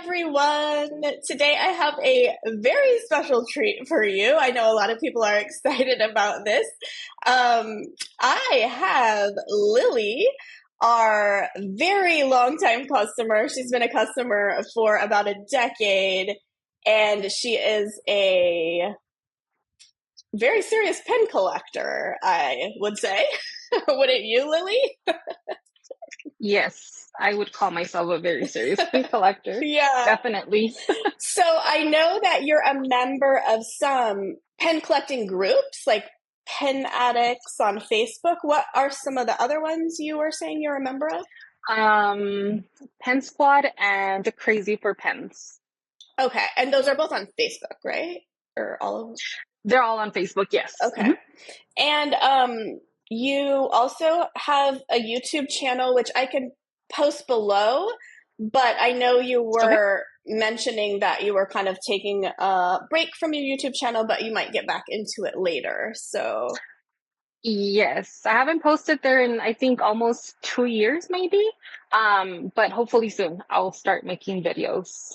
everyone. Today I have a very special treat for you. I know a lot of people are excited about this. Um, I have Lily, our very long-time customer. She's been a customer for about a decade, and she is a very serious pen collector, I would say. Wouldn't you, Lily? Yes, I would call myself a very serious pin collector. Yeah. Definitely. So I know that you're a member of some pen collecting groups, like Pen Addicts on Facebook. What are some of the other ones you were saying you're a member of? Um, Pen Squad and Crazy for Pens. Okay, and those are both on Facebook, right? Or all of them? They're all on Facebook, yes. Okay. And you also have a YouTube channel, which I can post below, but I know you Okay. were mentioning that you were kind of taking a break from your YouTube channel, but you might get back into it later. So, Yes, I haven't posted there in I think almost 2 years maybe. But hopefully soon I'll start making videos.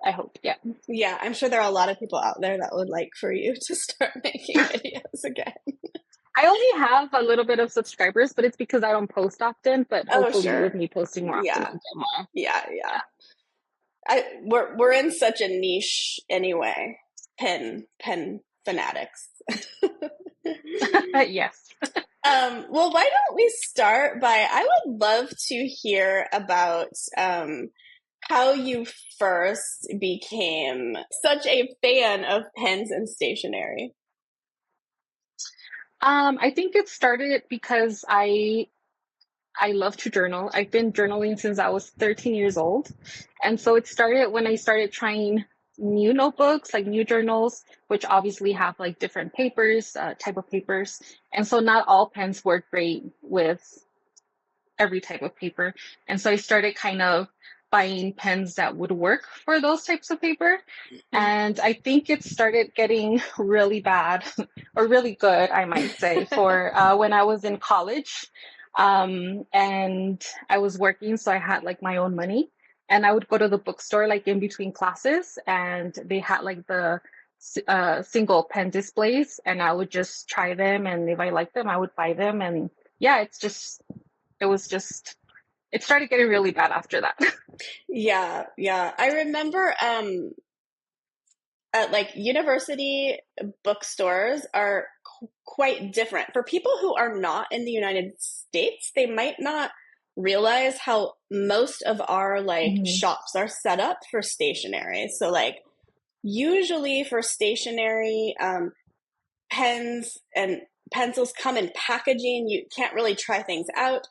I hope, yeah. yeah, I'm sure there are a lot of people out there that would like for you to start making videos again. I only have a little bit of subscribers, but it's because I don't post often, but Oh, hopefully with sure. me posting more often Yeah. I'll get more. Yeah. We're in such a niche anyway. Pen fanatics. Yes. Well, why don't we start by, I would love to hear about how you first became such a fan of pens and stationery. I think it started because I love to journal. I've been journaling since I was 13 years old. And so it started when I started trying new notebooks, like new journals, which obviously have like different papers, type of papers. And so not all pens work great with every type of paper. And so I started kind of buying pens that would work for those types of paper. And I think it started getting really bad or really good, I might say, for when I was in college. And I was working, so I had like my own money. And I would go to the bookstore like in between classes, and they had like the single pen displays, and I would just try them. And if I liked them, I would buy them. And yeah, it was just it started getting really bad after that. Yeah. I remember at like university bookstores are quite different. For people who are not in the United States, they might not realize how most of our like Mhm. shops are set up for stationery. So like usually for stationery, pens and pencils come in packaging. You can't really try things out.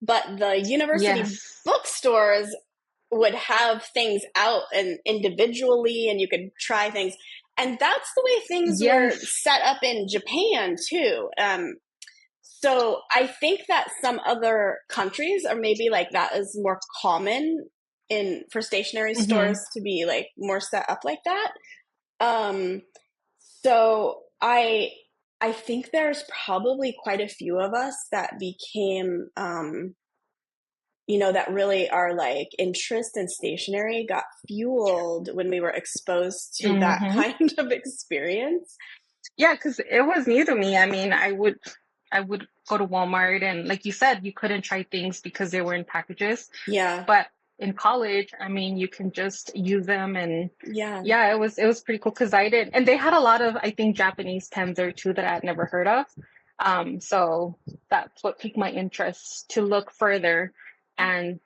But the university Yes. bookstores would have things out and individually, and you could try things. And that's the way things were Yes. set up in Japan too. So I think that some other countries are maybe like that is more common in for stationery Hmm. stores to be like more set up like that. Um, so I think there's probably quite a few of us that became that really our like interest in stationery got fueled when we were exposed to that Hmm. kind of experience. Yeah, because it was new to me. I mean, I would go to Walmart, and like you said, you couldn't try things because they were in packages. Yeah, But in college, I mean, you can just use them, and yeah, yeah, it was pretty cool because I did, and they had a lot of I think Japanese pens there too that I had never heard of. So that's what piqued my interest to look further, and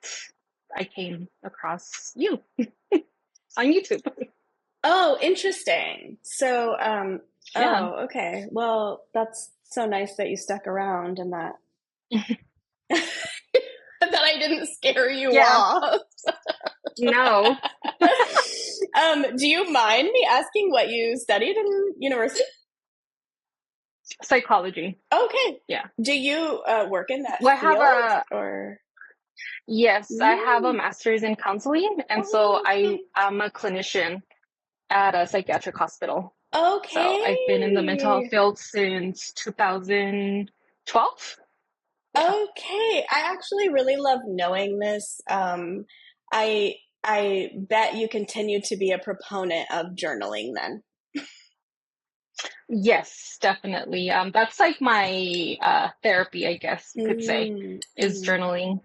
I came across you on YouTube. oh, interesting. So Yeah. oh, okay, well, that's so nice that you stuck around and that that I didn't scare you Yeah. off. No. Do you mind me asking what you studied in university? Psychology. Okay. Yeah. Do you work in that Well, I have field a or? yes, I have a Mm. master's in counseling, and so Oh, okay. I'm a clinician at a psychiatric hospital. So I've been in the mental health Okay. field since 2012. Yeah. Okay. I actually really love knowing this. I I bet you continue to be a proponent of journaling then. Yes, definitely. That's like my therapy, I guess you could say, Mm, is mm. journaling.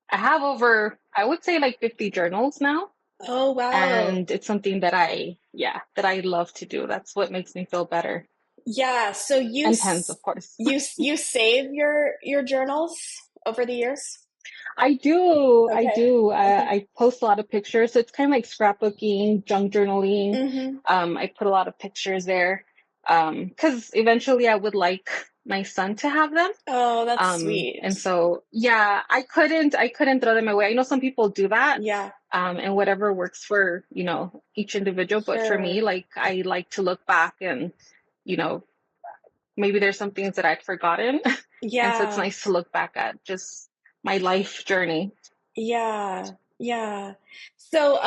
I have over, I would say like 50 journals now, Oh, wow. and it's something that yeah, that I love to do. That's what makes me feel better. Yeah, so And pens, of course. you save your journals over the years? I do, I Okay. do. Okay. I post a lot of pictures, so it's kind of like scrapbooking, junk journaling. Mm-hmm. I put a lot of pictures there, because eventually I would like my son to have them. Oh, that's sweet. And so, yeah, I couldn't throw them away. I know some people do that, Yeah, and whatever works for, each individual. But for me, sure. like, I like to look back and, you know, maybe there's some things that I'd forgotten. And so it's Yeah, nice to look back at just my life journey. yeah, yeah. So,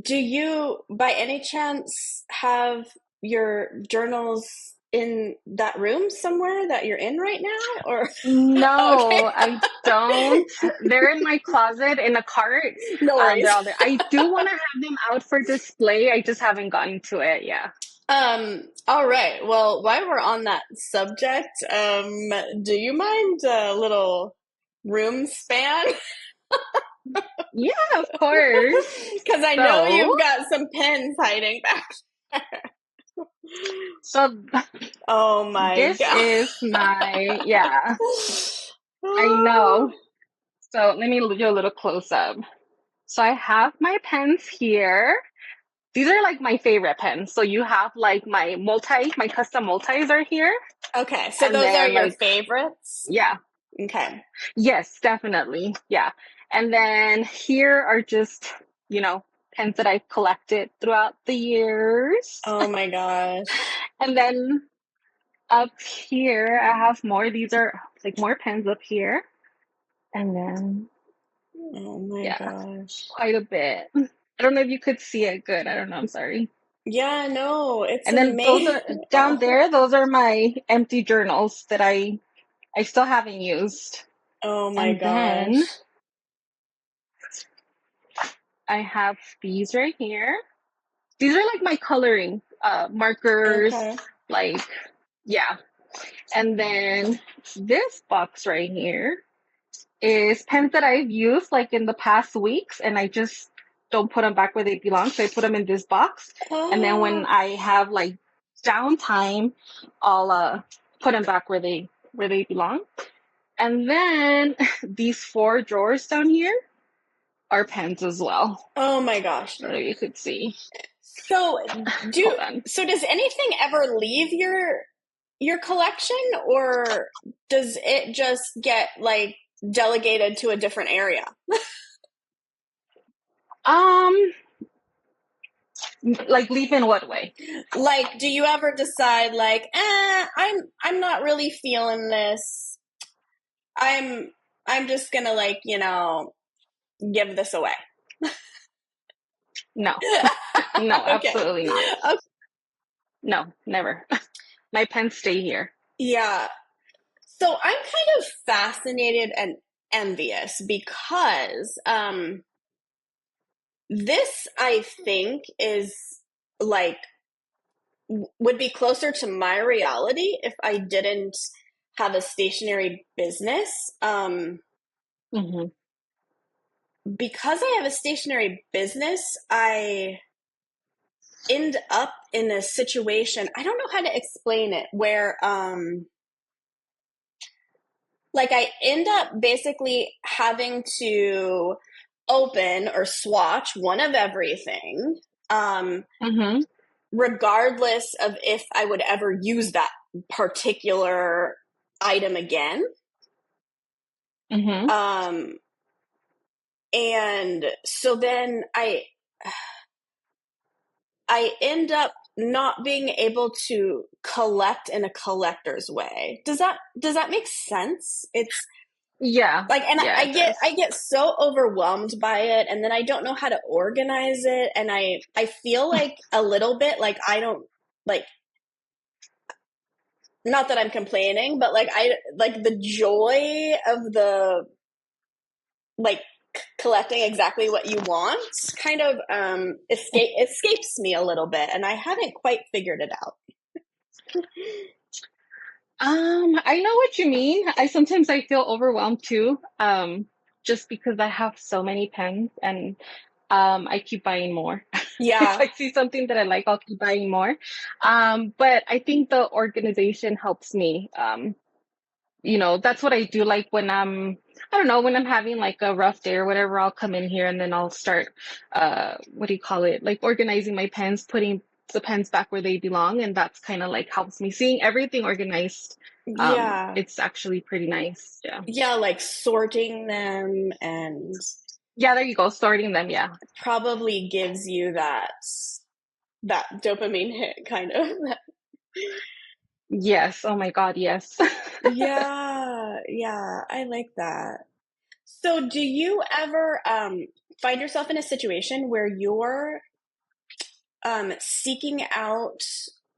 do you, by any chance, have your journals in that room somewhere that you're in right now? Or okay, No, I don't. They're in my closet in a cart. no They're worries. all there. I do want to have them out for display. I just haven't gotten to it. Yeah. All right. Well, while we're on that subject, do you mind a little room span? Yeah, of course. Because I know So, you've got some pens hiding back. so Oh my this God. is yeah, I know. So let me do a little close up. So I have my pens here. These are like my favorite pens. So you have like my custom multis are here. Okay, so And those are then your like, favorites? yeah, Okay. yes, definitely. Yeah. And then here are just, you know, pens that I've collected throughout the years. Oh my gosh. And then up here, I have more. These are like more pens up here. And then, Oh my yeah, gosh. quite a bit. I don't know if you could see it good. I don't know. I'm sorry. Yeah, no, it's And then those amazing. are down there, those are my empty journals that I still haven't used. Oh my And then gosh. I have these right here. These are like my coloring markers, Okay. like, yeah. And then this box right here is pens that I've used like in the past weeks, and I just don't put them back where they belong. So I put them in this box, and then when Oh, I have like downtime, I'll put them back where they belong. And then these four drawers down here are pens as well. oh my gosh. I don't know if you could see. So Hold on. so does anything ever leave your collection, or does it just get like delegated to a different area? Um, like leave in what way? Like, do you ever decide like, I'm not really feeling this. I'm I'm just gonna like, give this away. No, no, Okay. absolutely not. Okay. No, never. My pens stay here. Yeah. So I'm kind of fascinated and envious because this I think is like would be closer to my reality if I didn't have a stationary business. Hmm. Because I have a stationary business, I end up in a situation, I don't know how to explain it, where like I end up basically having to open or swatch one of everything, um, Hmm. regardless of if I would ever use that particular item again. Hmm. Um, and so then I end up not being able to collect in a collector's way. Does that make sense? It's Yeah, like, and yeah, it I does. get so overwhelmed by it, and then I don't know how to organize it, and I feel like a little bit like I don't like, not that I'm complaining, but like I like the joy of the like collecting exactly what you want kind of escapes me a little bit, and I haven't quite figured it out. I know what you mean. I feel overwhelmed too, just because I have so many pens and I keep buying more. If Yeah, I see something that I like, I'll keep buying more. But I think the organization helps me. That's what I do. Like I don't know, when I'm having like a rough day or whatever, I'll come in here and then I'll start, what do you call it? Like organizing my pens, putting the pens back where they belong. And that's kind of like helps me seeing everything organized. yeah, It's actually pretty nice. Yeah. yeah, like sorting them and Yeah, there you go. Sorting them. Yeah. probably gives you that dopamine hit kind of. Yes. Oh my God. Yes. Yeah, yeah, I like that. So do you ever find yourself in a situation where you're seeking out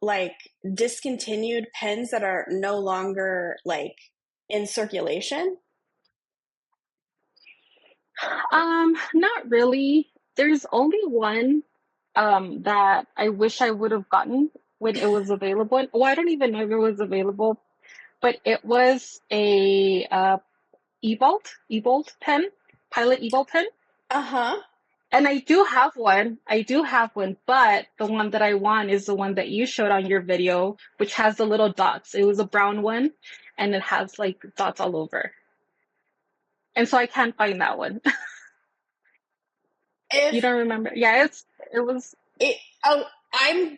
like discontinued pens that are no longer like in circulation? Not really. There's only one that I wish I would have gotten when it was available. Well, I don't even know if it was available, but it was a Ebolt pen, Pilot Ebolt pen. Uh-huh. And I do have one. I do have one, but the one that I want is the one that you showed on your video, which has the little dots. It was a brown one, and it has like dots all over. And so I can't find that one. You If don't remember? Yeah, it was. it oh I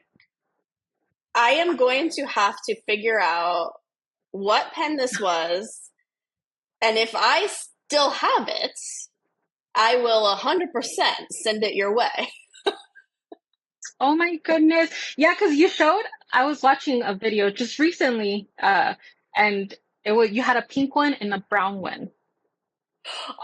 am going to have to figure out what pen this was, and if I still have it, I will 100% send it your way. Oh my goodness. Yeah, because you showed. I was watching a video just recently, and it was you had a pink one and a brown one.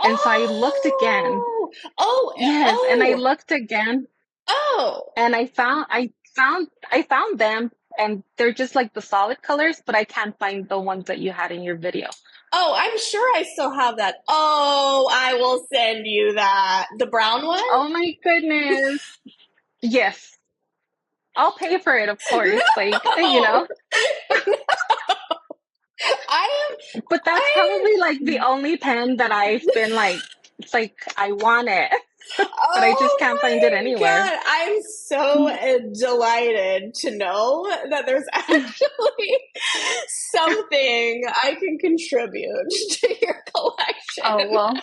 And so I looked again. Oh, oh, Yes, and I oh, looked again oh. and I found them and they're just like the solid colors, but I can't find the ones that you had in your video. Oh, I'm sure I still have that. Oh, I will send you that. The brown one? Oh my goodness. Yes. I'll pay for it, of course. Like, No, I but that's I probably like the only pen that I've been like, it's like I want it, but I just oh can't find it my anywhere. God. I'm so delighted to know that there's actually something I can contribute to your Oh, collection. well,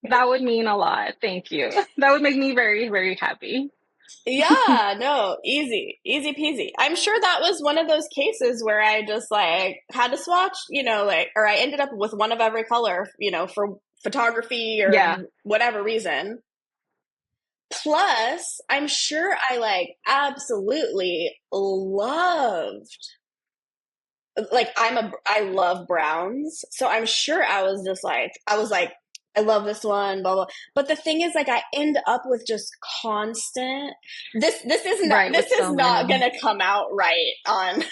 that would mean a lot. Thank you. That would make me very, very happy. Yeah, no, easy, easy peasy. I'm sure that was one of those cases where I just like had to swatch, like, or I ended up with one of every color, for photography or Yeah, whatever reason. Plus, I'm sure I like absolutely loved, like, I love browns. So I'm sure I was like, I love this one, blah blah. But the thing is, like, I end up with just constant. right, with This is so not many. gonna come out right on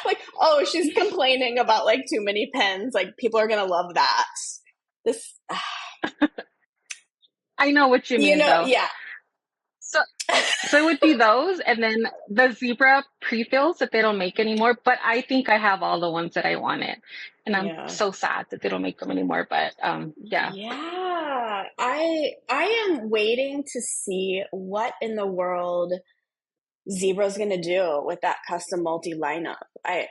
like, oh, she's complaining about like too many pens. Like, people are gonna love that. This, I know what you mean though. yeah, So so it would be those and then the zebra pre-fills that they don't make anymore, but I think I have all the ones that I wanted. And I'm yeah. so sad that they don't make them anymore, but yeah. Yeah, I am waiting to see what in the world Zebra's gonna do with that custom multi lineup. I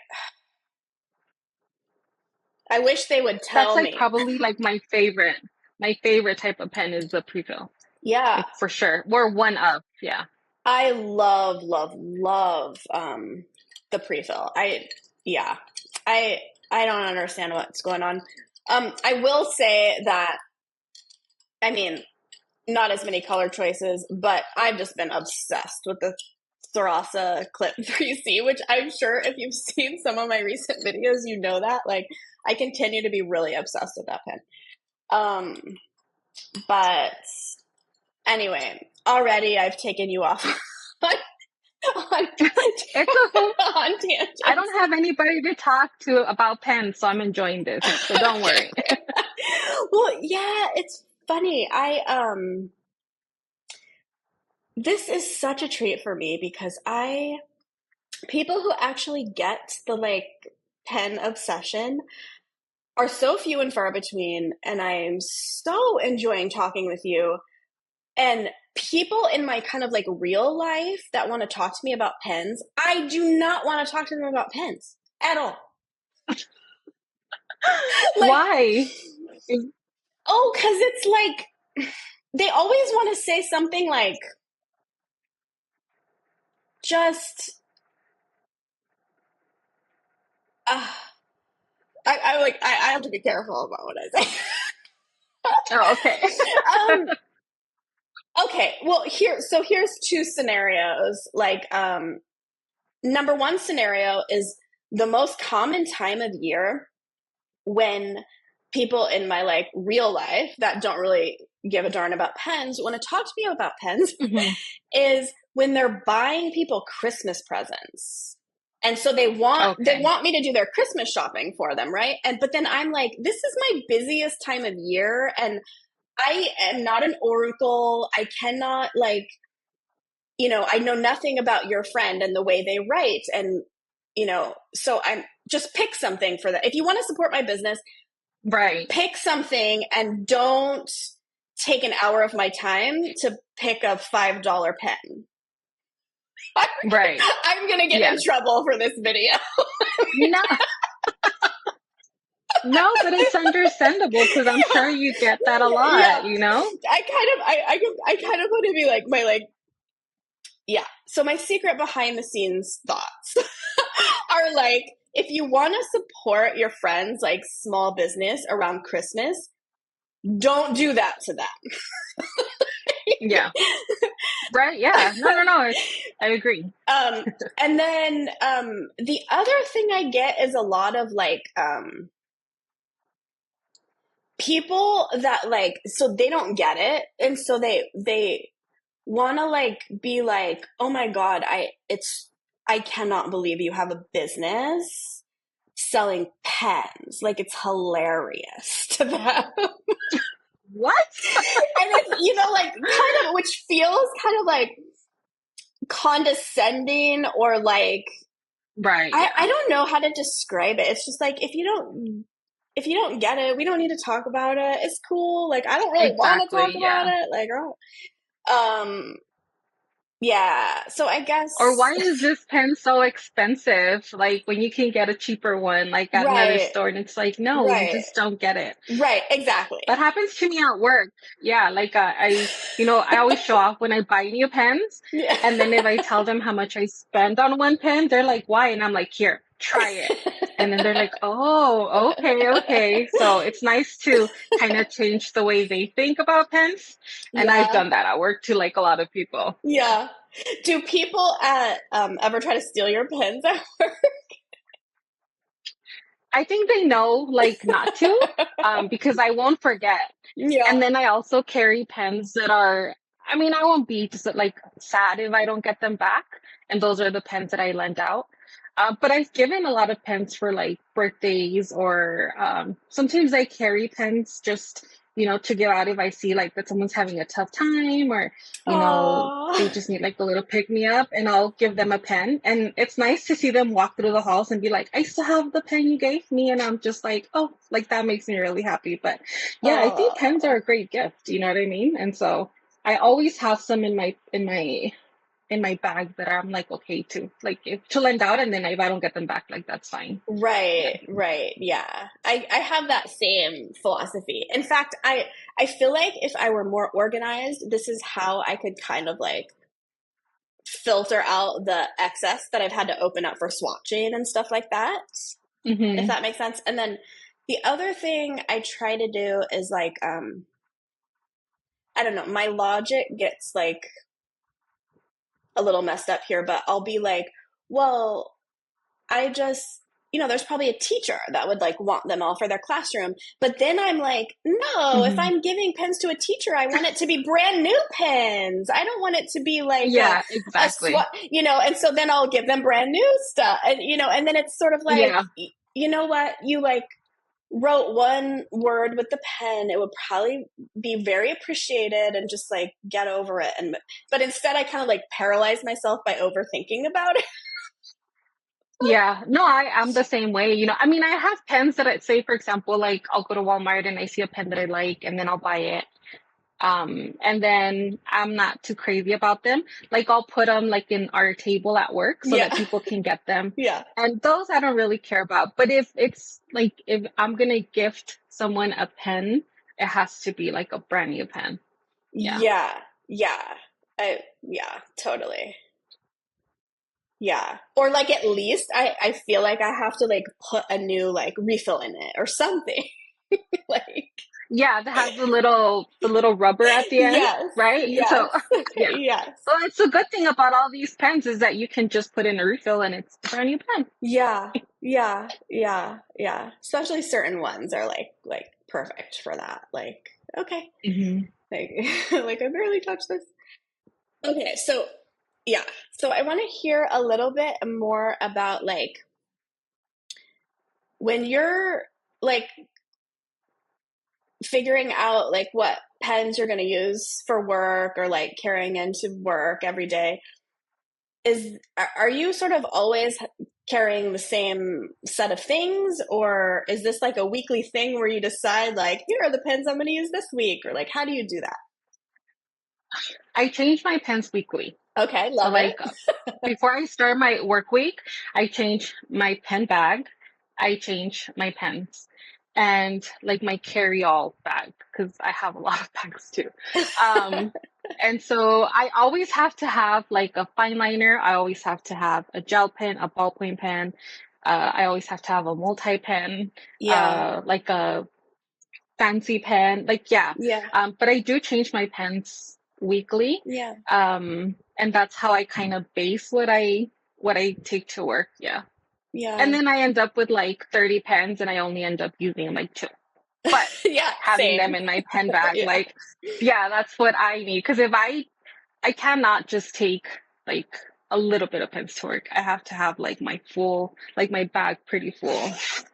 wish they would That's tell like me. probably like my favorite. My favorite type of pen is the pre-fill. Yeah, Like for sure. Or one of, yeah. I love, love, love the pre-fill. Yeah, I I don't understand what's going on. I will say that, I mean, not as many color choices, but I've just been obsessed with the Sarasa Clip 3C, which I'm sure if you've seen some of my recent videos, you know that. Like, I continue to be really obsessed with that pen. Um, but anyway, already I've taken you off on, on, It's okay. on I tangents. don't have anybody to talk to about pens, so I'm enjoying this. So don't worry. Well, yeah, it's funny. This is such a treat for me because I people who actually get the like pen obsession are so few and far between, and I'm so enjoying talking with you. And people in my kind of like real life that want to talk to me about pens, I do not want to talk to them about pens at all. Like, Why? Is- oh, because it's like they always want to say something like just uh, I have to be careful about what I say. Oh, okay. um okay, well here's two scenarios. Like number one scenario is the most common time of year when people in my like real life that don't really give a darn about pens want to talk to me about pens Mhm. is when they're buying people Christmas presents. And so they Okay. want me to do their Christmas shopping for them, right? And but then I'm like, this is my busiest time of year, and I am not an oracle. I cannot like, I know nothing about your friend and the way they write, and so I'm just pick something for that. If you want to support my business, Right. pick something and don't take an hour of my time to pick a $5 pen. Right. I'm gonna get in Yes. trouble for this video. No, no, but it's understandable because I'm sure you get that a Yeah, lot, you know? I kind of want to be like my like yeah. So my secret behind the scenes thoughts are like, if you want to support your friends like small business around Christmas, don't do that to them. Yeah. Right. Yeah. No, no, no. I agree. um, and then the other thing I get is a lot of like people that like, so they don't get it, and so they want to like be like, oh my god, I cannot believe you have a business selling pens. Like it's hilarious to them. What? And it's like kind of, which feels kind of like condescending or like Right. I Yeah. don't know how to describe it. It's just like if you don't get it, we don't need to talk about it. It's cool. Like I don't really want to talk Exactly. about Yeah. it. Like yeah. So I Or guess why is this pen so expensive? Like when you can get a cheaper one, like at another right, store, and it's like, no, you right, just don't get it. right, exactly. That happens to me at work. Yeah, like I always show off when I buy new pens, Yeah. and then if I tell them how much I spend on one pen, they're like, "Why?" And I'm like, "Here, try it." And then they're like, "Oh, okay, okay." So it's nice to kind of change the way they think about pens, and I've Yeah. done that at work to like a lot of people. Yeah. Do people at ever try to steal your pens at work? I think they know like not to, because I won't forget. Yeah. And then I also carry pens that are, I mean, I won't be just like sad if I don't get them back. And those are the pens that I lend out. But I've given a lot of pens for like birthdays or sometimes I carry pens just, to give out if I see like that someone's having a tough time or, they Aww. just need like a little pick me up and I'll give them a pen. And it's nice to see them walk through the halls and be like, I still have the pen you gave me. And I'm just like, oh, like that makes me really happy. But yeah, I think pens are Aww. a great gift. You know what I mean? And so I always have some in my bag that I'm like okay to like to lend out, and then if I don't get them back, like that's fine. Yeah. Right, right. Yeah. I have that same philosophy. In fact, I feel like if I were more organized, this is how I could kind of like filter out the excess that I've had to open up for swatching and stuff like that, if Hmm. that makes sense. And then the other thing I try to do is like I don't know, my logic gets like a little messed up here, but I'll be like, well, I just, there's probably a teacher that would like want them all for their classroom. But then I'm like, no, if Hmm. I'm giving pens to a teacher, I want it to be brand new pens. I don't want it to be like Yeah, a exactly. swap, and so then I'll give them brand new stuff. And, and then it's sort of like, Yeah. you know what? You like, wrote one word with the pen, it would probably be very appreciated and just like get over it. And but instead, I kind of like paralyzed myself by overthinking about it. Yeah, no, I'm the same way. I mean, I have pens that I say, for example, like I'll go to Walmart and I see a pen that I like and then I'll buy it. And then I'm not too crazy about them. Like I'll put them like in our table at work so that Yeah, people can get them. yeah, And those I don't really care about. But if it's like if I'm gonna gift someone a pen, it has to be like a brand new pen. Yeah. yeah, yeah. Yeah, totally. Yeah. Or like at least I feel like I have to like put a new like refill in it or something. Like Yeah, that has the little rubber at the end, yes, right? yes, So yeah. yes. Well, it's a good thing about all these pens is that you can just put in a refill and it's a brand new pen. Yeah, yeah, yeah, yeah. Especially certain ones are like perfect for that. Like, okay. Hmm. Like like I barely touched this. Okay, so yeah. So I want to hear a little bit more about like when you're like figuring out like what pens you're going to use for work or like carrying into work every day. Are you sort of always carrying the same set of things, or is this like a weekly thing where you decide like here are the pens I'm going to use this week, or like how do you do that? I change my pens weekly. Okay, So love it. like before I start my work week, I change my pen bag, I change my pens, and like my carry-all bag because I have a lot of bags too. Um, and so I always have to have like a fine liner. I always have to have a gel pen, a ballpoint pen. I always have to have a multi-pen, Yeah, like a fancy pen. Like, yeah. yeah, But I do change my pens weekly. yeah, And that's how I kind of base what I take to work. Yeah. And yeah. then I end up with like 30 pens and I only end up using like two. But Yeah, having them same. in my pen bag, Yeah, like, yeah, that's what I need. Because if I cannot just take like a little bit of pens to work. I have to have like my bag pretty full of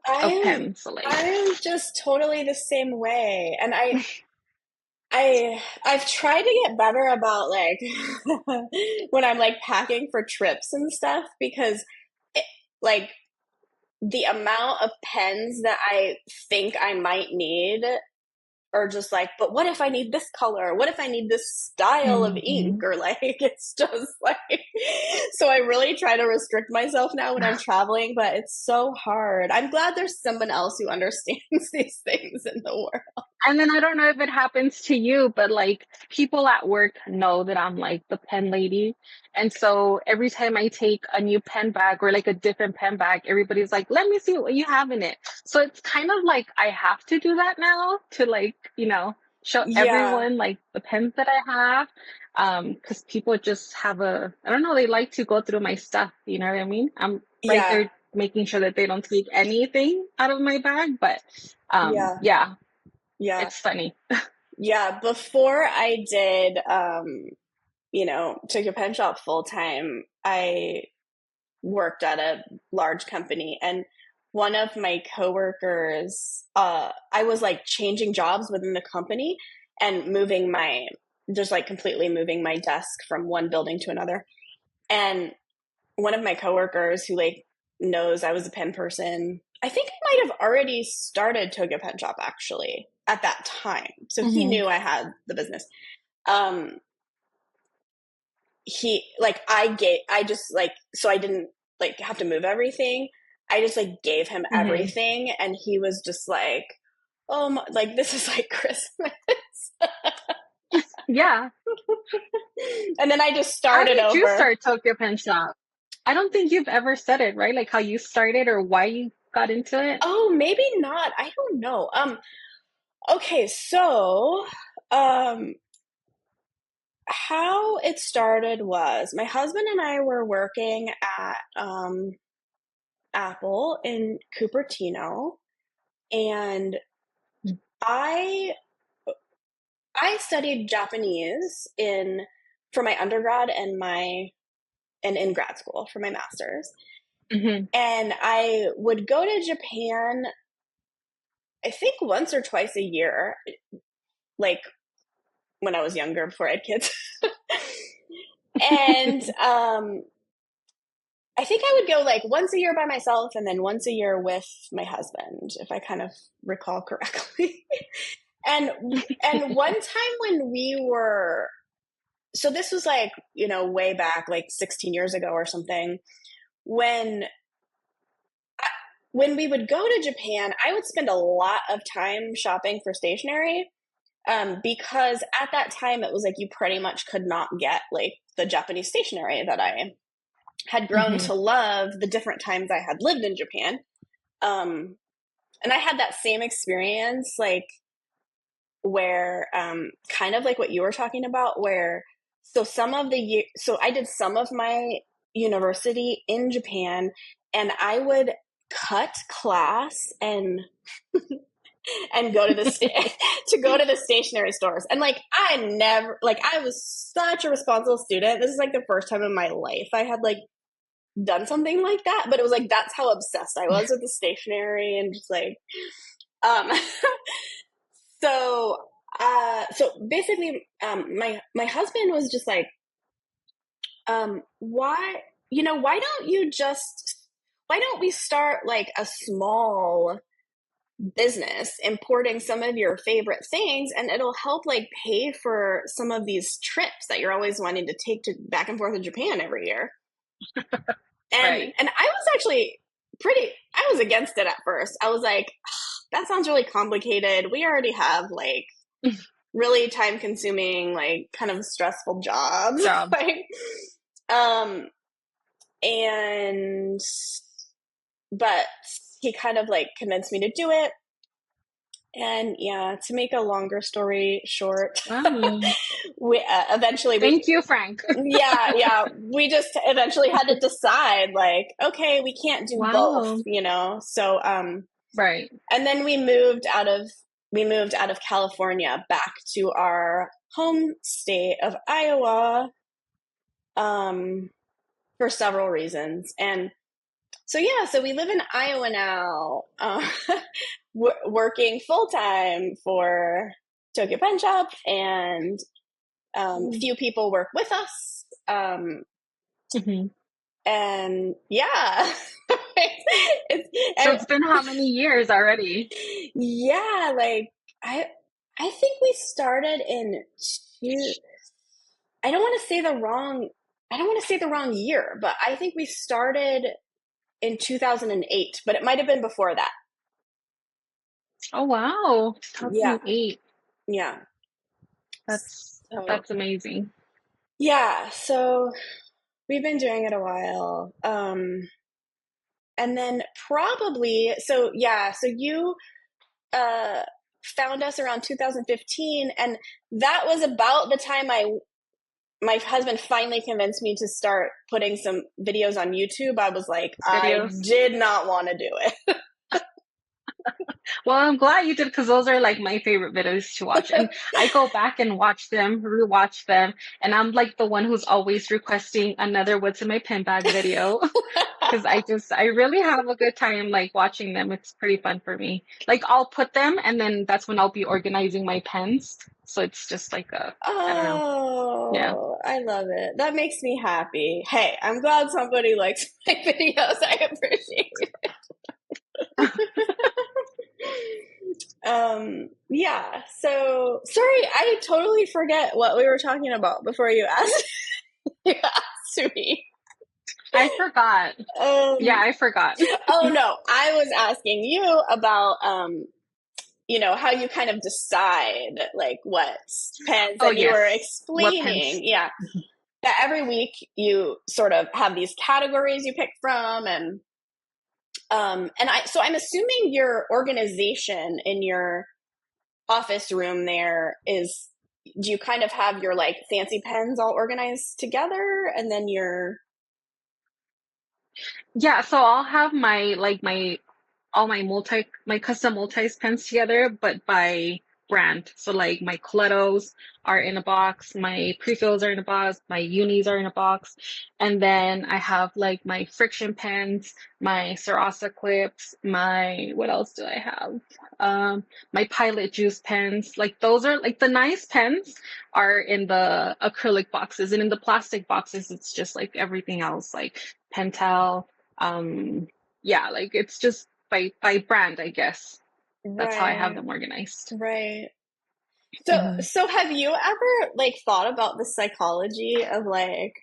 i'm pens. So like, I'm just totally the same way, and I've tried to get better about like when I'm like packing for trips and stuff because it, like the amount of pens that I think I might need are just like, but what if I need this color? What if I need this style of ink? mhm. Or like, it's just like, so I really try to restrict myself now when I'm traveling, but it's so hard. I'm glad there's someone else who understands these things in the world. And then I don't know if it happens to you, but like people at work know that I'm like the pen lady. And so every time I take a new pen bag or like a different pen bag, everybody's like, let me see what you have in it. So it's kind of like I have to do that now to like, show Yeah, everyone like the pens that I have. Because people just have I don't know, they like to go through my stuff. You know what I mean? I'm right yeah, there making sure that they don't take anything out of my bag. But yeah, yeah, yeah. it's funny. Yeah, before I did, took a pen shop full time, I worked at a large company, and one of my coworkers, I was like changing jobs within the company and just like completely moving my desk from one building to another. And one of my coworkers who like knows I was a pen person, I think I might have already started Toga Pen Shop actually at that time. So he Hmm. knew I had the business. Um, I just like, so I didn't like have to move everything. I just like gave him Hmm. everything, and he was just like, oh my, like this is like Christmas. Yeah. And then I just How started did you over. start Tokyo Pen Shop? I don't think you've ever said it, right? Like how you started or why you got into it. Oh, maybe not, I don't know. Okay, so um how it started was my husband and I were working at Apple in Cupertino, and I I studied Japanese in for my undergrad and in grad school for my master's. Hmm. And I would go to Japan I think once or twice a year, like when I was younger before I had kids. And I think I would go like once a year by myself and then once a year with my husband, if I kind of recall correctly. and and one time when we were, so this was like, way back like 16 years ago or something, when when we would go to Japan, I would spend a lot of time shopping for stationery, because at that time it was like you pretty much could not get like the Japanese stationery that I had grown Hmm. to love the different times I had lived in Japan. Um, and I had that same experience, like where, kind of like what you were talking about, where so some of the so I did some of my university in Japan, and I would cut class and go to the to go to the stationery stores. And like I never, like I was such a responsible student. This is like the first time in my life I had like done something like that, but it was like that's how obsessed I was with the stationery and just like, um so so basically, my husband was just like, why, why don't we start like a small business importing some of your favorite things, and it'll help like pay for some of these trips that you're always wanting to take to back and forth to Japan every year. Right. And I was actually pretty, I was against it at first. I was like, that sounds really complicated. We already have like really time consuming, like kind of stressful jobs. Jobs. like, um, and, but he kind of like convinced me to do it. And yeah, to make a longer story short, Wow. we eventually we Thank you, Frank. yeah, we just eventually had to decide like, okay, we can't do both, Wow. So Right. and then we moved out of California back to our home state of Iowa, um for several reasons. And so yeah, so we live in Iowa now, working full time for Tokyo Pen Shop, and few people work with us. Hmm. And yeah, So and it's been how many years already? yeah, like I, I think we started in two. I don't want to say the wrong. I don't want to say the wrong year, but I think we started in 2008, but it might have been before that. Oh wow, Yeah, 2008. yeah. That's So that's amazing. yeah, so we've been doing it a while. And then probably, so yeah, so you uh found us around 2015, and that was about the time my husband finally convinced me to start putting some videos on YouTube. I was like, I Videos. did not want to do it. Well, I'm glad you did because those are like my favorite videos to watch. And I go back and watch them, rewatch them, and I'm like the one who's always requesting another What's in My Pen Bag video because I really have a good time like watching them. It's pretty fun for me. Like I'll put them and then that's when I'll be organizing my pens. So it's just like I don't know. Yeah. Oh, I love it. That makes me happy. Hey, I'm glad somebody likes my videos. I appreciate it. Yeah, so sorry, I totally forget what we were talking about before you asked, you asked me. I forgot. Yeah, Um, I forgot. oh no, I was asking you about, how you kind of decide like what pens, Oh and you were yes. What pens? explaining, yeah, that every week you sort of have these categories you pick from. And so I'm assuming your organization in your office room there is, do you kind of have your like fancy pens all organized together, and then your Yeah, so I'll have my like my all my multi my custom multi pens together, but by brand. So like my Colettos are in a box, my prefills are in a box, my unis are in a box, and then I have like my friction pens, my Sarasa clips, my what else do I have? My Pilot Juice pens. Like those are like the nice pens are in the acrylic boxes, and in the plastic boxes, it's just like everything else, like Pentel. Um, yeah, like it's just by brand, I guess. That's how I have Right. them organized. Right. Hmm. So have you ever like thought about the psychology of like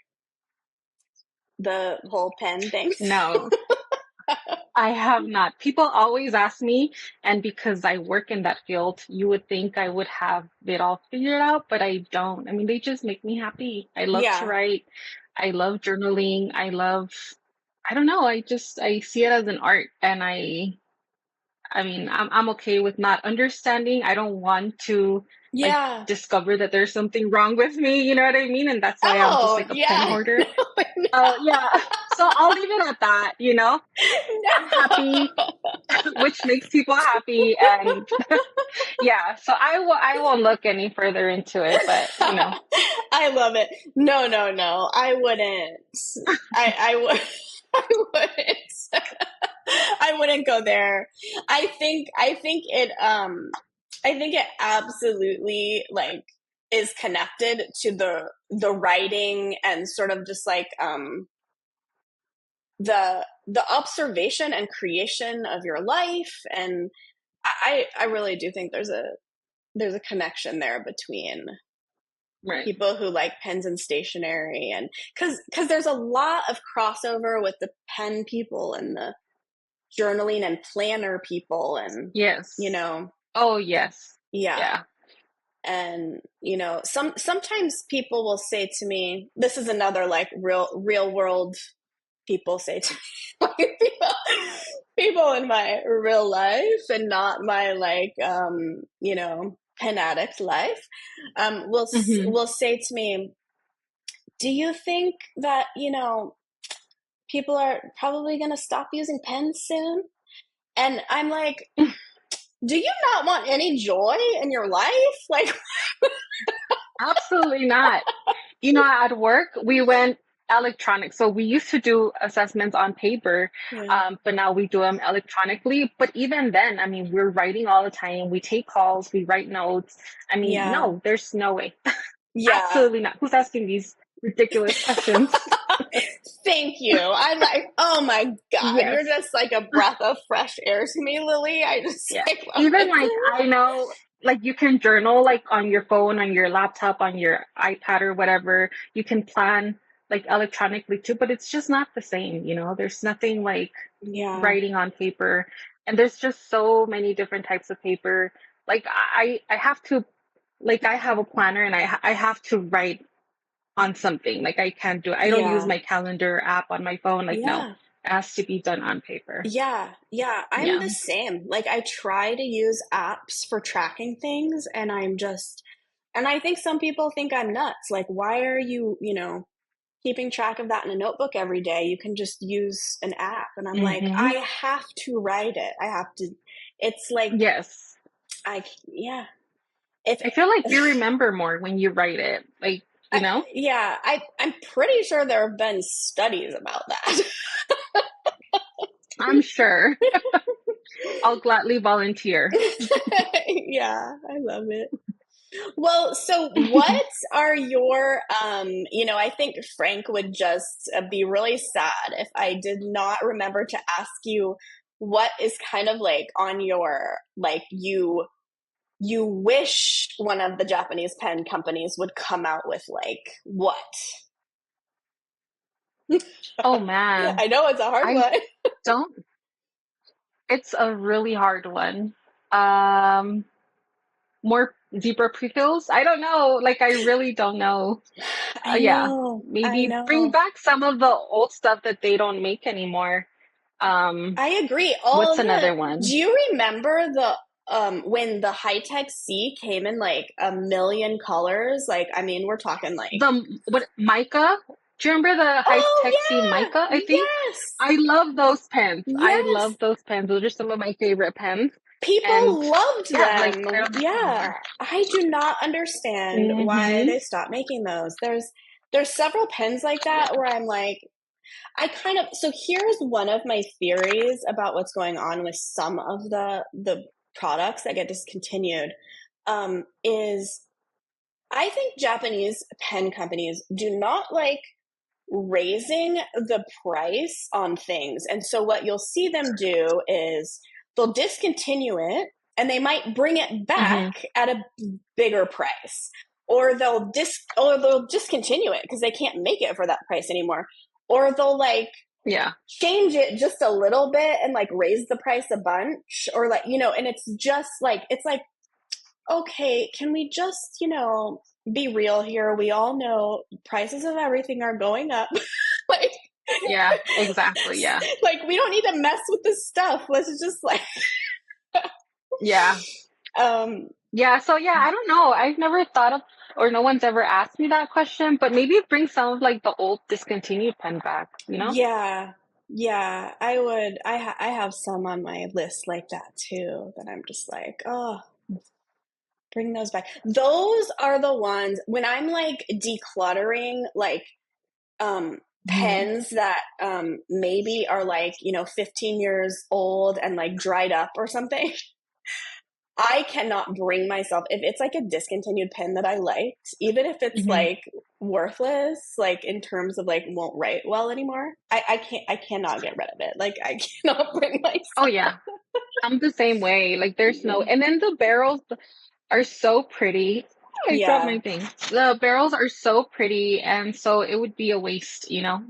the whole pen thing? No, I have not. People always ask me, and because I work in that field, you would think I would have it all figured out, but I don't. I mean, they just make me happy. I love to Yeah. write. I love journaling. I don't know, I see it as an art, and I mean, I'm okay with not understanding. I don't want to like Yeah. discover that there's something wrong with me, you know what I mean? And that's why I'm just Oh, like a pen yeah. hoarder. Yeah. So I'll leave it at that, you know? I'm happy, No. which makes people happy, and yeah, so I won't look any further into it, but you know. I love it. No, no, no. I wouldn't. I would. I wouldn't. I wouldn't go there. I think it absolutely like is connected to the writing and sort of just like the observation and creation of your life. And I really do think there's a connection there between Right. people who like pens and stationery, and because there's a lot of crossover with the pen people and the journaling and planner people, and you Yes. know, Oh, yes. yeah. Yeah. And you know, sometimes people will say to me, this is another like real world people say to me, like people in my real life and not my like you know, pen addict life, Hmm. will say to me, do you think that, you know, people are probably going to stop using pens soon? And I'm like, do you not want any joy in your life? Like, Absolutely not. You know, at work, we went electronic. So we used to do assessments on paper, yeah, but now we do them electronically. But even then, I mean, we're writing all the time. We take calls, we write notes. I mean, yeah, no, there's no way. yeah. Absolutely not. Who's asking these ridiculous questions? Thank you. I like, oh my God, you're Yes. just like a breath of fresh air to me, Lily. I just Yeah. like love Even it like so I know like you can journal like on your phone, on your laptop, on your iPad or whatever. You can plan like electronically too, but it's just not the same, you know. There's nothing like much. Yeah, writing on paper. And there's just so many different types of paper. Like I have to like I have a planner, and I have to write on something. Like I can't do it. I don't use yeah, my calendar app on my phone. Like no, yeah. it has to be done on paper. Yeah, yeah, I'm Yeah. the same. Like I try to use apps for tracking things, and and I think some people think I'm nuts. Like, why are you, you know, keeping track of that in a notebook every day? You can just use an app. And I'm like, Hmm. I have to write it. I have to, it's like, Yes. yeah. If, I feel like you remember more when you write it. Like, you know? yeah, I'm pretty sure there have been studies about that. I'm sure. I'll gladly volunteer. Yeah, I love it. Well, so what are your, you know, I think Frank would just be really sad if I did not remember to ask you what is kind of like on your, like, you wish one of the Japanese pen companies would come out with, like, what? Oh man. I know it's a hard I one. don't it's a really hard one. Um More zebra prefills? I don't know. Like I really don't know. I Yeah. know, I Maybe bring know. back some of the old stuff that they don't make anymore. I agree. What's All the, another one? do you remember the when the high tech C came in like a million colors? Like, I mean, we're talking like, The what mica? Do you remember the high oh tech C mica? I yeah, think yes, I love those pens. I yes. love those pens. Those are some of my favorite pens. And People loved yeah, like I them. don't know Yeah. anymore. I do not understand why Mm-hmm. they stopped making those. There's several pens like that Yeah. where I'm like, I kind of so here's one of my theories about what's going on with some of the products that get discontinued. Is I think Japanese pen companies do not like raising the price on things. And so what you'll see them do is they'll discontinue it and they might bring it Mm-hmm. back at a bigger price. Or they'll discontinue it because they can't make it for that price anymore. Or they'll like Yeah. change it just a little bit and like raise the price a bunch or like and it's just like it's like okay, can we just, be real here? We all know prices of everything are going up. like, Yeah. Exactly. Yeah. like we don't need to mess with this stuff. Let's just like, Yeah. um, Yeah. So yeah, I don't know. I've never thought of, or no one's ever asked me that question, but maybe bring some of like the old discontinued pen back, you know? yeah, yeah, I would. I have some on my list like that too. That I'm just like, oh, bring those back. Those are the ones when I'm like decluttering, like Mhm. pens that maybe are like 15 years old and like dried up or something. I cannot bring myself if it's like a discontinued pen that I liked, even if it's Mhm. like worthless, like in terms of like won't write well anymore. I cannot get rid of it. Like I cannot bring Oh myself. yeah. I'm the same way. Like there's no, and then the barrels are so pretty. I dropped Yeah, my thing. The barrels are so pretty, and so it would be a waste, you know?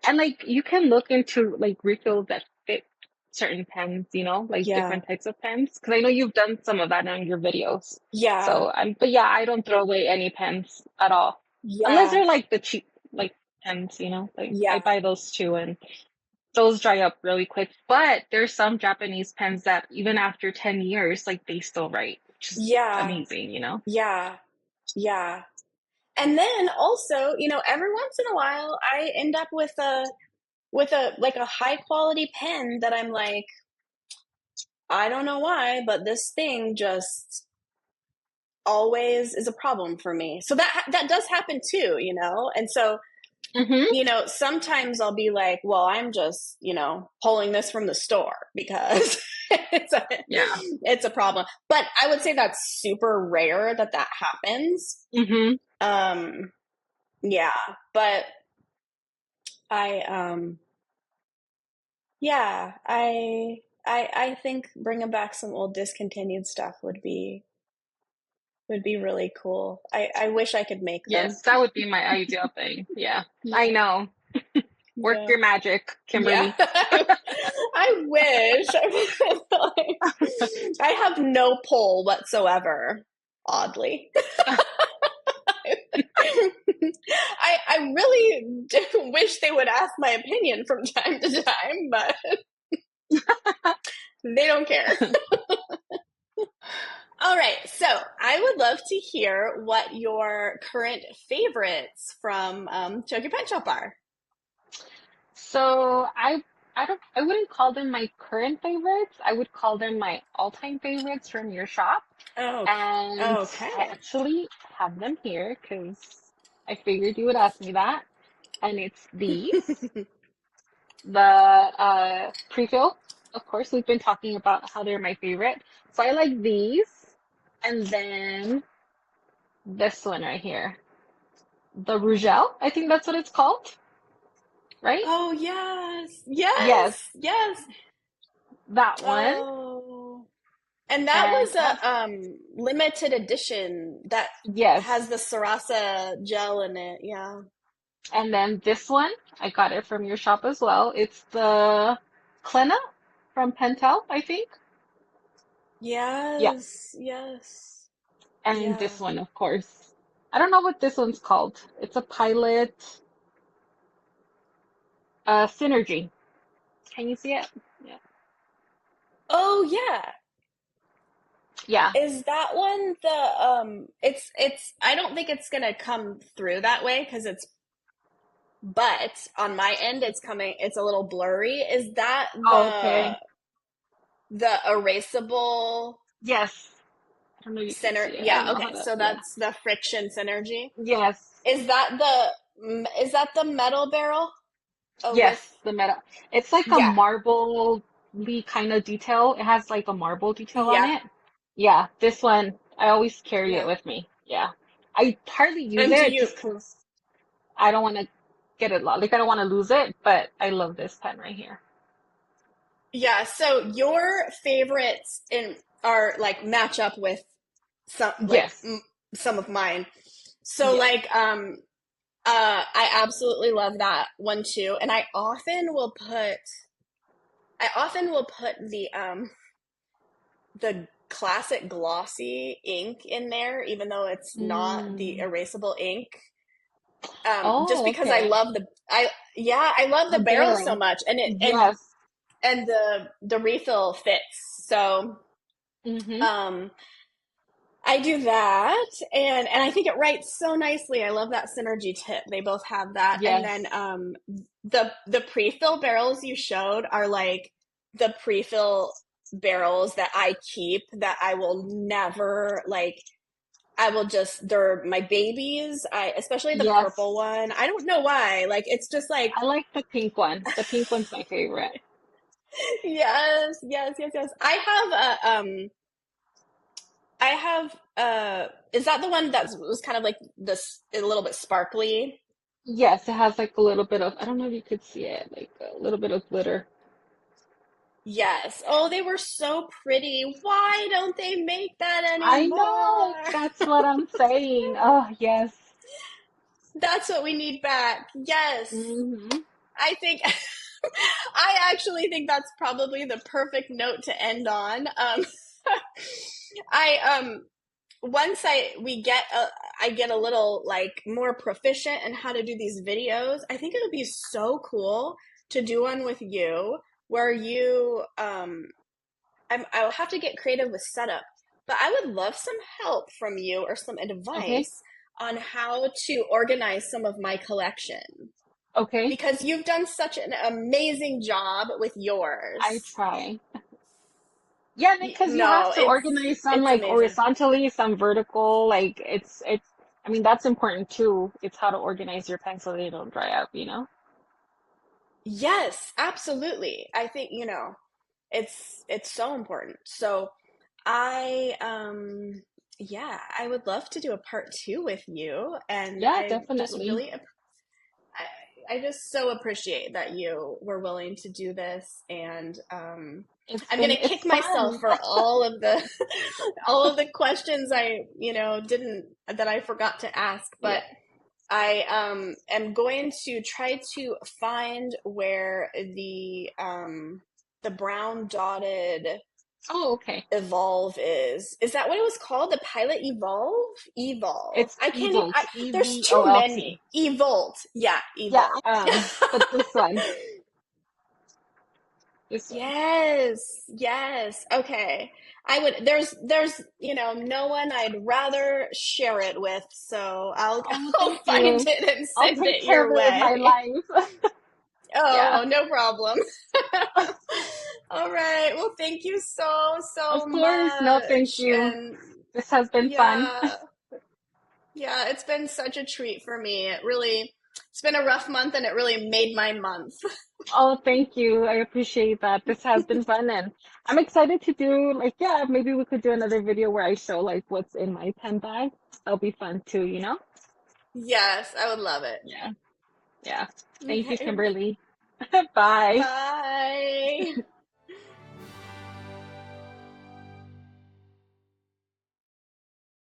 And like you can look into like refills that fit certain pens, you know, like yeah, different types of pens. Because I know you've done some of that in your videos. yeah, So but yeah, I don't throw away any pens at all, unless yeah, they're like the cheap like pens, you know. Like I yeah, buy those too, and those dry up really quick. But there's some Japanese pens that even after 10 years, like they still write, which is yeah, amazing, you know. yeah, yeah. And then also, every once in a while, I end up with a like a high quality pen that I'm like, I don't know why, but this thing just always is a problem for me. So that does happen too, And so, Mm-hmm. sometimes I'll be like, well, I'm just, pulling this from the store because it's a, Yeah. it's a problem. But I would say that's super rare that happens. Mm-hmm. Um yeah, but I yeah, I think bringing back some old discontinued stuff would be really cool. I wish I could make them. Yes, that would be my ideal thing. Yeah, I Yeah, know. Work yeah, your magic, yeah. Kimberly. I wish. I have no pull whatsoever. Oddly, I really do wish they would ask my opinion from time to time, but they don't care. All right, so I would love to hear what your current favorites from Tokyo Pen Shop are. So I wouldn't call them my current favorites. I would call them my all-time favorites from your shop. Oh, And I okay. actually have them here because I figured you would ask me that. And it's these. The pre-fill, of course, we've been talking about how they're my favorite. So I like these. And then this one right here. The Rougel, I think that's what it's called, right? Oh, yes, Yes, yes, yes. that one. Oh, and that And was also, a limited edition that has yes. the Sarasa gel in it. Yeah. And then this one, I got it from your shop as well. It's the Klena from Pentel, I think. Yeah. Yes, yes, And this yeah. one, of course. I don't know what this one's called. It's a Pilot Synergy. Can you see it? Yeah. Oh, yeah. Yeah. Is that one the it's I don't think it's gonna come through that way because but on my end it's a little blurry. Is that Oh, okay. the erasable Yes. I don't know if you can center. see it. I don't Yeah, know how okay. to, So yeah. that's the friction synergy. Yes. Is that the metal barrel? Oh, with Yes, the metal. It's like a yeah, marbly kind of detail. It has like a marble detail on yeah, it. Yeah, this one, I always carry it yeah. with me. Yeah. I hardly use And do it you? just 'cause I don't want to get it like I don't want to lose it, but I love this pen right here. Yeah. So your favorites in are like match up with some Yes. some of mine. So Yes. I absolutely love that one too, and I often will put the classic glossy ink in there, even though it's not the Mm. erasable ink. Just Oh, because I okay. love I love The the barrel so barrel. much, and it Yes. and the refill fits. So Mm-hmm. um, I do that, and I think it writes so nicely. I love that synergy tip. They both have that, and then Yes. the pre-fill barrels you showed are like the pre-fill barrels that I keep that I will never like. I will just they're my babies. I especially the purple Yes. one. I don't know why. Like it's just like I like the pink one. The pink one's my favorite. yes, yes, yes, yes. I have is that the one that was kind of like this a little bit sparkly? Yes, it has like a little bit of, I don't know if you could see it, like a little bit of glitter. Yes. Oh, they were so pretty. Why don't they make that I know, anymore? that's what I'm saying. Oh, yes. That's what we need back. Yes. Hmm. I think I actually think that's probably the perfect note to end on. I once I get a little like more proficient in how to do these videos, I think it would be so cool to do one with you where I'll have to get creative with setup, but I would love some help from you or some Okay, advice on how to organize some of my collection okay. because you've done such an amazing job with I yours. try. Yeah, because you have No, to it's organize some it's like amazing. horizontally, some vertical. Like I mean, that's important too. It's how to organize your pen so they don't dry up, you know? Yes, absolutely. I think, it's so important. So I yeah, I would love to do a part two with you and Yeah, I just definitely. really I just so appreciate that you were willing to do this and I'm gonna It's kick myself fun. for all of the all of the questions didn't that I forgot to ask, Yeah. but I am going to try to find where the brown dotted Oh, okay. evolve is. Is that what it was called? The pilot evolve? Evolve. It's I can't even Evolt, there's too EVOLT. many. Evolt. Yeah, Yeah, Evolt. but this one. Yes. Yes. Okay. I would there's no one I'd rather share it with, so I'll Oh, I'll thank find you. it and I'll send take it care of your it in my way. life. Yeah, Oh, no problem. All right. Well, thank you so, so of course. No, thank much. you. And This has been fun. yeah, yeah, it's been such a treat for me. It's been a rough month and it really made my month. Oh, thank you. I appreciate that. This has been fun, and I'm excited to do like, yeah, maybe we could do another video where I show like what's in my pen bag. That'll be fun too, you know? Yes, I would love it. Yeah. Yeah. Thank you, Okay. Kimberly. Bye. Bye.